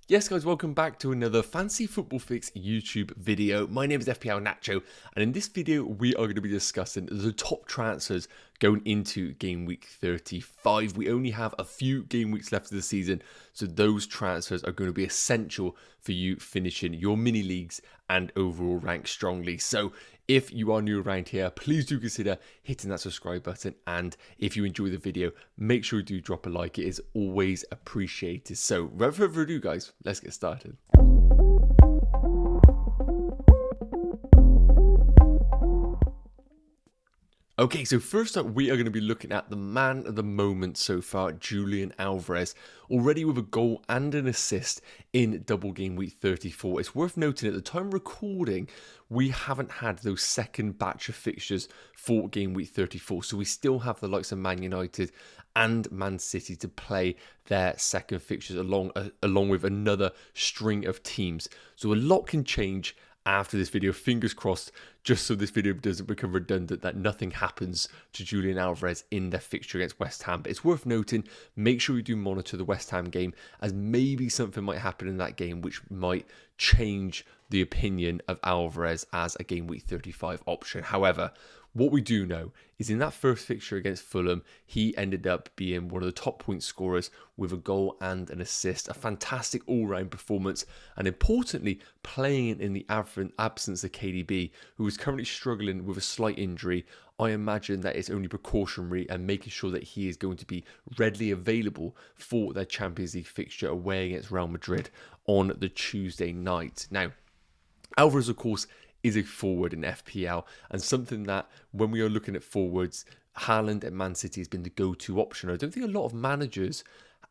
Yes guys, welcome back to another Fancy Football Fix YouTube video. My name is FPL Nacho, and in this video we are going to be discussing the top transfers going into game week 35. We only have a few game weeks left of the season, so those transfers are going to be essential for you finishing your mini leagues and overall rank strongly. So if you are new around here, please do consider hitting that subscribe button, and if you enjoy the video, make sure you do drop a like. It is always appreciated. So without further ado guys, let's get started. Okay, so first up, we are going to be looking at the man of the moment so far, Julian Alvarez, already with a goal and an assist in double game week 34. It's worth noting at the time of recording, we haven't had those second batch of fixtures for game week 34. So we still have the likes of Man United and Man City to play their second fixtures along with another string of teams. So a lot can change after this video, fingers crossed, just so this video doesn't become redundant, that nothing happens to Julian Alvarez in their fixture against West Ham. But it's worth noting, make sure you do monitor the West Ham game, as maybe something might happen in that game which might change the opinion of Alvarez as a game week 35 option. However, what we do know is in that first fixture against Fulham, he ended up being one of the top point scorers with a goal and an assist. A fantastic all-round performance, and importantly, playing in the absence of KDB, who is currently struggling with a slight injury. I imagine that it's only precautionary and making sure that he is going to be readily available for their Champions League fixture away against Real Madrid on the Tuesday night. Now, Alvarez, of course, is a forward in FPL, and something that when we are looking at forwards, Haaland at Man City has been the go-to option. I don't think a lot of managers,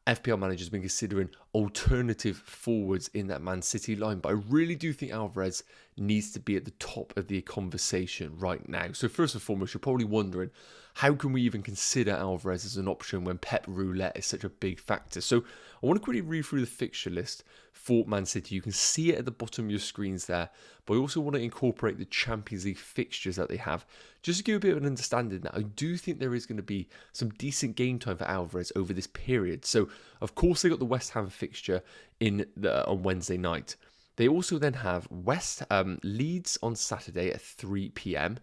FPL managers, have been considering alternative forwards in that Man City line, but I really do think Alvarez needs to be at the top of the conversation right now. So first and foremost, you're probably wondering, how can we even consider Alvarez as an option when Pep Roulette is such a big factor? So I want to quickly read through the fixture list for Man City. You can see it at the bottom of your screens there, but I also want to incorporate the Champions League fixtures that they have, just to give a bit of an understanding that I do think there is going to be some decent game time for Alvarez over this period. So of course they got the West Ham fixture on Wednesday night. They also then have Leeds on Saturday at 3 p.m.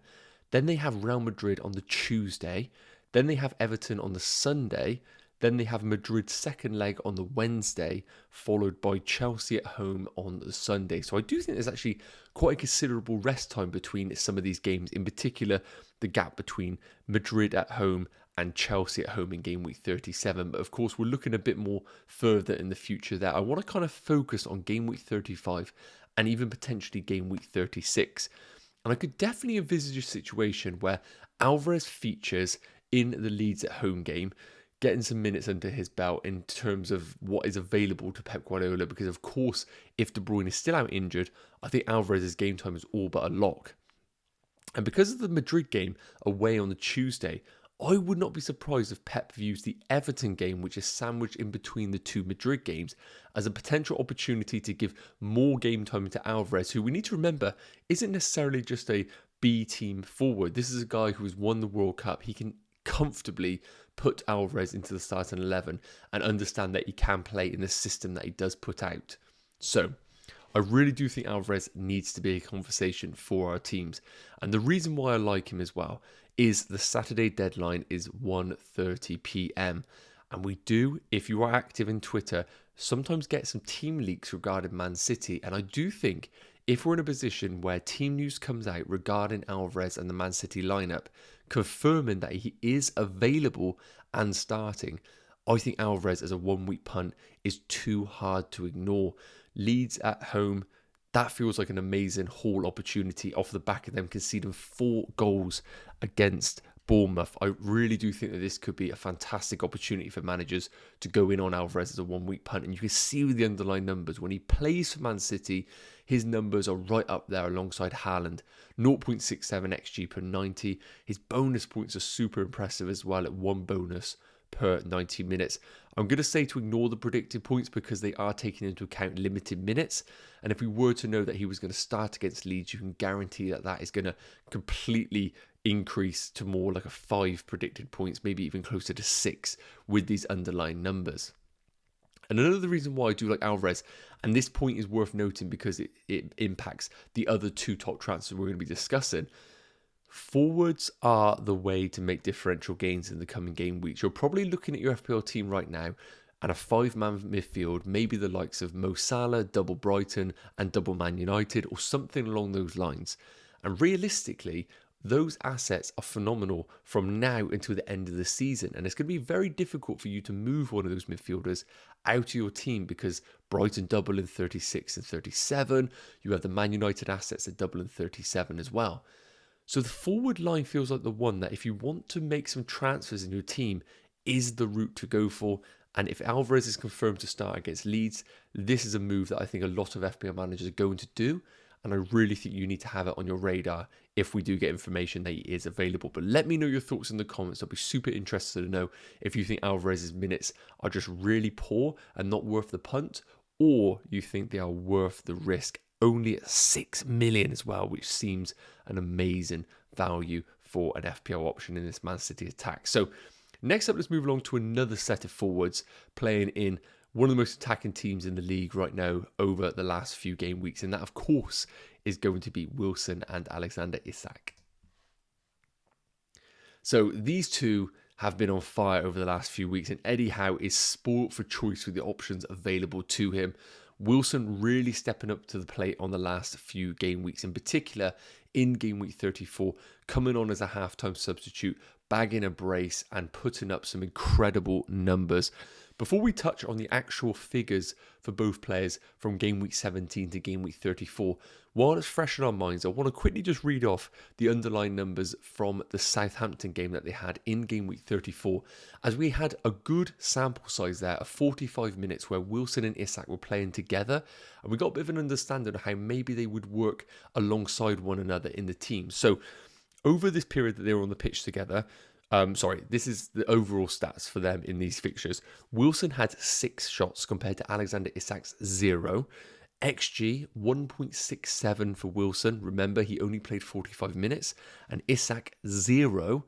Then they have Real Madrid on the Tuesday. Then they have Everton on the Sunday. Then they have Madrid's second leg on the Wednesday, followed by Chelsea at home on the Sunday. So I do think there's actually quite a considerable rest time between some of these games, in particular the gap between Madrid at home and Chelsea at home in game week 37. But of course, we're looking a bit more further in the future there. I want to kind of focus on game week 35 and even potentially game week 36. And I could definitely envisage a situation where Alvarez features in the Leeds at home game, getting some minutes under his belt in terms of what is available to Pep Guardiola. Because of course, if De Bruyne is still out injured, I think Alvarez's game time is all but a lock. And because of the Madrid game away on the Tuesday, I would not be surprised if Pep views the Everton game, which is sandwiched in between the two Madrid games, as a potential opportunity to give more game time to Alvarez, who we need to remember isn't necessarily just a B team forward. This is a guy who has won the World Cup. He can comfortably put Alvarez into the starting 11 and understand that he can play in the system that he does put out. So I really do think Alvarez needs to be a conversation for our teams. And the reason why I like him as well is the Saturday deadline is 1:30 p.m. And we do, if you are active in Twitter, sometimes get some team leaks regarding Man City. And I do think if we're in a position where team news comes out regarding Alvarez and the Man City lineup, confirming that he is available and starting, I think Alvarez as a 1 week punt is too hard to ignore. Leeds at home, that feels like an amazing haul opportunity off the back of them conceding 4 goals against Bournemouth. I really do think that this could be a fantastic opportunity for managers to go in on Alvarez as a 1 week punt. And you can see with the underlying numbers, when he plays for Man City, his numbers are right up there alongside Haaland. 0.67 XG per 90. His bonus points are super impressive as well at 1 bonus per 90 minutes. I'm going to say to ignore the predicted points because they are taking into account limited minutes. And if we were to know that he was going to start against Leeds, you can guarantee that that is going to completely increase to more like a 5 predicted points, maybe even closer to 6 with these underlying numbers. And another reason why I do like Alvarez, and this point is worth noting because it impacts the other two top transfers we're going to be discussing. Forwards are the way to make differential gains in the coming game weeks. You're probably looking at your FPL team right now and a 5-man midfield, maybe the likes of Mo Salah, double Brighton, and double Man United, or something along those lines. And realistically, those assets are phenomenal from now until the end of the season. And it's going to be very difficult for you to move one of those midfielders out of your team because Brighton double in 36 and 37. You have the Man United assets at double in 37 as well. So the forward line feels like the one that if you want to make some transfers in your team is the route to go for. And if Alvarez is confirmed to start against Leeds, this is a move that I think a lot of FPL managers are going to do. And I really think you need to have it on your radar if we do get information that he is available. But let me know your thoughts in the comments. I'll be super interested to know if you think Alvarez's minutes are just really poor and not worth the punt, or you think they are worth the risk. Only at 6 million as well, which seems an amazing value for an FPL option in this Man City attack. So next up, let's move along to another set of forwards playing in one of the most attacking teams in the league right now over the last few game weeks. And that, of course, is going to be Wilson and Alexander Isak. So these two have been on fire over the last few weeks, and Eddie Howe is spoilt for choice with the options available to him. Wilson really stepping up to the plate on the last few game weeks, in particular in game week 34, coming on as a halftime substitute, bagging a brace and putting up some incredible numbers. Before we touch on the actual figures for both players from game week 17 to game week 34, while it's fresh in our minds, I want to quickly just read off the underlying numbers from the Southampton game that they had in game week 34, as we had a good sample size there of 45 minutes where Wilson and Isak were playing together, and we got a bit of an understanding of how maybe they would work alongside one another in the team. So over this period that they were on the pitch together, this is the overall stats for them in these fixtures. Wilson had 6 shots compared to Alexander Isak's 0. XG 1.67 for Wilson. Remember, he only played 45 minutes. And Isak 0.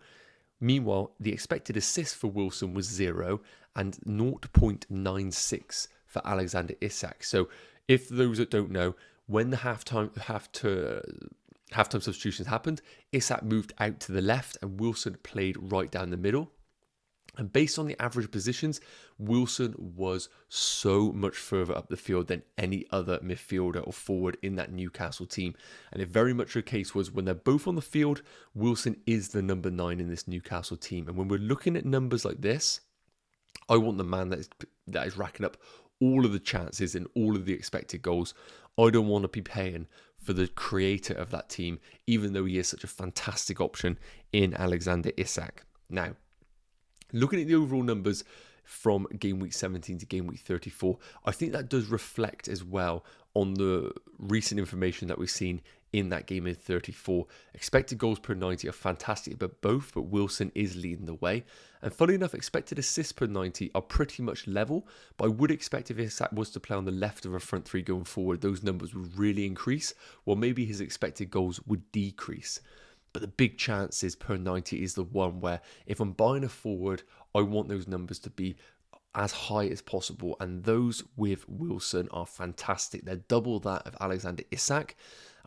Meanwhile, the expected assist for Wilson was 0 and 0.96 for Alexander Isak. So if those that don't know, when the halftime substitutions happened, Isak moved out to the left and Wilson played right down the middle. And based on the average positions, Wilson was so much further up the field than any other midfielder or forward in that Newcastle team. And it very much the case was when they're both on the field, Wilson is the number 9 in this Newcastle team. And when we're looking at numbers like this, I want the man that is racking up all of the chances and all of the expected goals. I don't want to be paying for the creator of that team, even though he is such a fantastic option in Alexander Isak. Now, looking at the overall numbers from game week 17 to game week 34, I think that does reflect as well on the recent information that we've seen in that game in 34. Expected goals per 90 are fantastic, but Wilson is leading the way. And funny enough, expected assists per 90 are pretty much level, but I would expect if Isak was to play on the left of a front three going forward, those numbers would really increase, while maybe his expected goals would decrease. But the big chances per 90 is the one where if I'm buying a forward, I want those numbers to be as high as possible. And those with Wilson are fantastic. They're double that of Alexander Isak.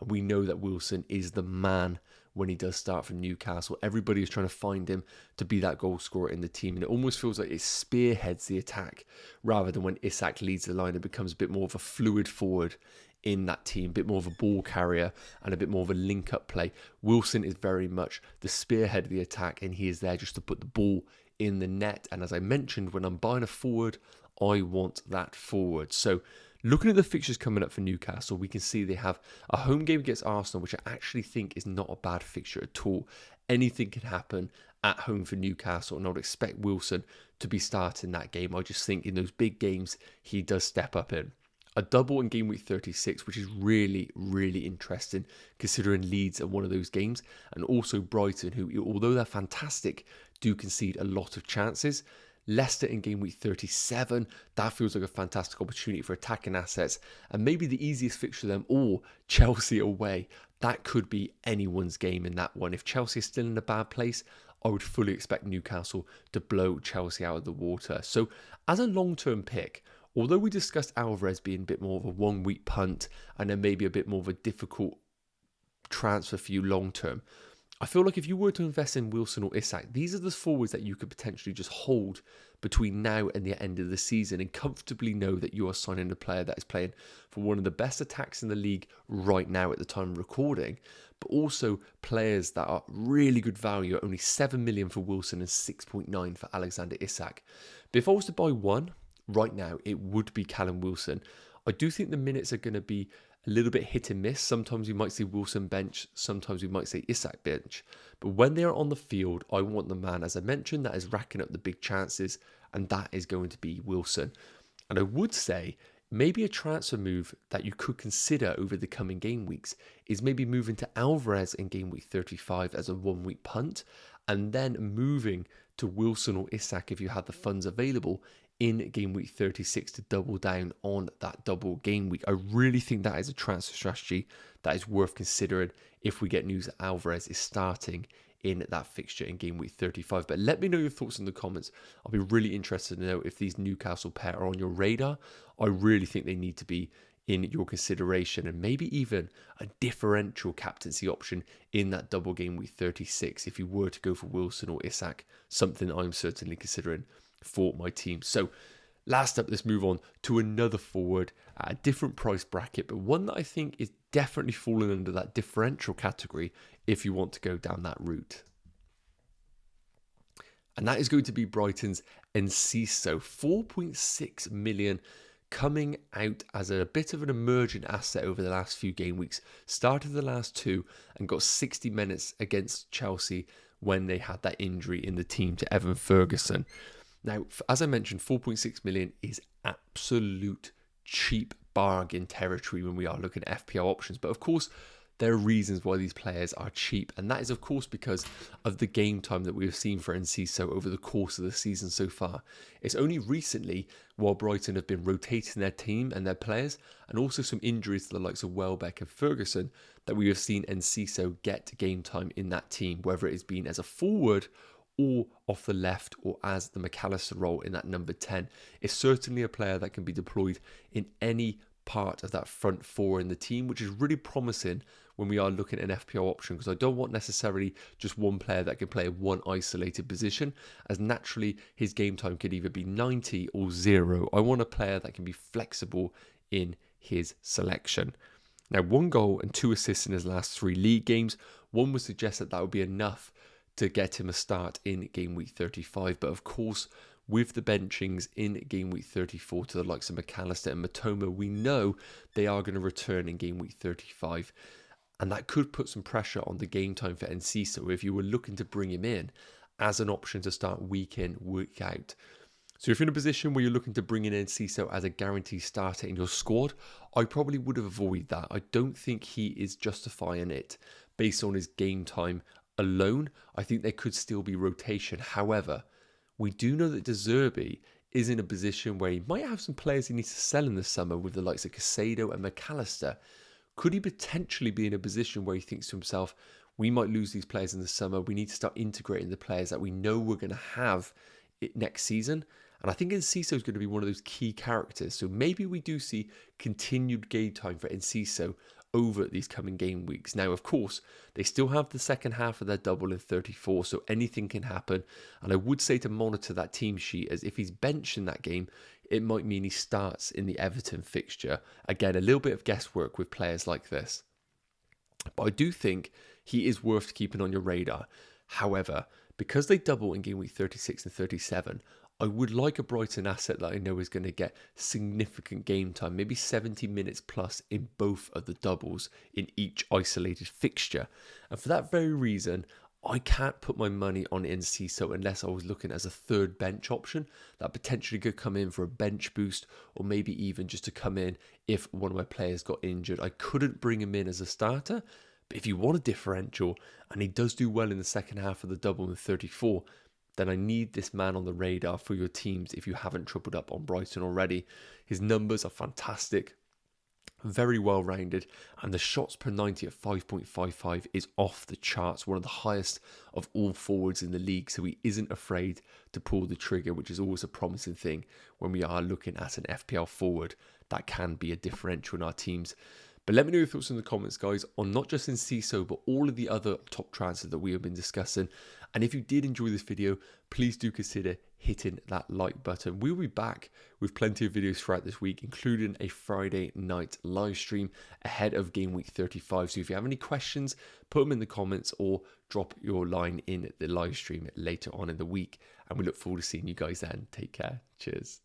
And we know that Wilson is the man when he does start for Newcastle. Everybody is trying to find him to be that goal scorer in the team. And it almost feels like it spearheads the attack rather than when Isak leads the line, it becomes a bit more of a fluid forward in that team, a bit more of a ball carrier and a bit more of a link-up play. Wilson is very much the spearhead of the attack, and he is there just to put the ball in the net. And as I mentioned, when I'm buying a forward, I want that forward. So looking at the fixtures coming up for Newcastle, we can see they have a home game against Arsenal, which I actually think is not a bad fixture at all. Anything can happen at home for Newcastle, and I would expect Wilson to be starting that game. I just think in those big games, he does step up in. A double in game week 36, which is really, really interesting considering Leeds are one of those games. And also Brighton, who, although they're fantastic, do concede a lot of chances. Leicester in game week 37, that feels like a fantastic opportunity for attacking assets. And maybe the easiest fixture of them all, Chelsea away. That could be anyone's game in that one. If Chelsea is still in a bad place, I would fully expect Newcastle to blow Chelsea out of the water. So as a long-term pick, Although we discussed Alvarez being a bit more of a 1 week punt and then maybe a bit more of a difficult transfer for you long term, I feel like if you were to invest in Wilson or Isak, these are the forwards that you could potentially just hold between now and the end of the season and comfortably know that you are signing a player that is playing for one of the best attacks in the league right now at the time of recording, but also players that are really good value at only 7 million for Wilson and 6.9 for Alexander Isak. But if I was to buy one right now, it would be Callum Wilson. I do think the minutes are going to be a little bit hit and miss. Sometimes we might see Wilson bench, sometimes we might see Isak bench. But when they are on the field, I want the man, as I mentioned, that is racking up the big chances, and that is going to be Wilson. And I would say maybe a transfer move that you could consider over the coming game weeks is maybe moving to Alvarez in game week 35 as a 1 week punt, and then moving to Wilson or Isak if you have the funds available in game week 36 to double down on that double game week. I really think that is a transfer strategy that is worth considering if we get news that Alvarez is starting in that fixture in game week 35. But let me know your thoughts in the comments. I'll be really interested to know if these Newcastle pair are on your radar. I really think they need to be in your consideration, and maybe even a differential captaincy option in that double game week 36 if you were to go for Wilson or Isak, something I'm certainly considering for my team. So last up, let's move on to another forward at a different price bracket, but one that I think is definitely falling under that differential category if you want to go down that route. And that is going to be Brighton's Enciso, 4.6 million, coming out as a bit of an emergent asset over the last few game weeks. Started the last two and got 60 minutes against Chelsea when they had that injury in the team to Evan Ferguson. Now, as I mentioned, 4.6 million is absolute cheap bargain territory when we are looking at FPL options. But of course, there are reasons why these players are cheap. And that is, of course, because of the game time that we have seen for Enciso over the course of the season so far. It's only recently, while Brighton have been rotating their team and their players, and also some injuries to the likes of Welbeck and Ferguson, that we have seen Enciso get game time in that team, whether it has been as a forward or off the left or as the McAllister role in that number 10. It's certainly a player that can be deployed in any part of that front four in the team, which is really promising when we are looking at an FPL option, because I don't want necessarily just one player that can play one isolated position, as naturally his game time could either be 90 or 0. I want a player that can be flexible in his selection. Now, 1 goal and 2 assists in his last 3 league games. One would suggest that that would be enough to get him a start in game week 35. But of course, with the benchings in game week 34 to the likes of McAllister and Matoma, we know they are going to return in game week 35. And that could put some pressure on the game time for Enciso if you were looking to bring him in as an option to start week in, week out. So if you're in a position where you're looking to bring in Enciso as a guaranteed starter in your squad, I probably would have avoided that. I don't think he is justifying it based on his game time alone. I think there could still be rotation. However, we do know that De Zerbi is in a position where he might have some players he needs to sell in the summer with the likes of Casado and McAllister. Could he potentially be in a position where he thinks to himself, we might lose these players in the summer, we need to start integrating the players that we know we're going to have it next season? And I think Enciso is going to be one of those key characters. So maybe we do see continued game time for Enciso over these coming game weeks. Now, of course, they still have the second half of their double in 34, so anything can happen. And I would say to monitor that team sheet, as if he's benched in that game, it might mean he starts in the Everton fixture. Again, a little bit of guesswork with players like this. But I do think he is worth keeping on your radar. However, because they double in game week 36 and 37, I would like a Brighton asset that I know is going to get significant game time, maybe 70 minutes plus in both of the doubles in each isolated fixture. And for that very reason, I can't put my money on Enciso unless I was looking as a third bench option that potentially could come in for a bench boost, or maybe even just to come in if one of my players got injured. I couldn't bring him in as a starter, but if you want a differential and he does do well in the second half of the double in 34, then I need this man on the radar for your teams if you haven't tripled up on Brighton already. His numbers are fantastic. Very well rounded, and the shots per 90 at 5.55 is off the charts, one of the highest of all forwards in the league, so he isn't afraid to pull the trigger, which is always a promising thing when we are looking at an FPL forward that can be a differential in our teams. But let me know your thoughts in the comments, guys, on not just Enciso, but all of the other top transfers that we have been discussing. And if you did enjoy this video, please do consider hitting that like button. We'll be back with plenty of videos throughout this week, including a Friday night live stream ahead of Game Week 35. So if you have any questions, put them in the comments or drop your line in the live stream later on in the week. And we look forward to seeing you guys then. Take care. Cheers.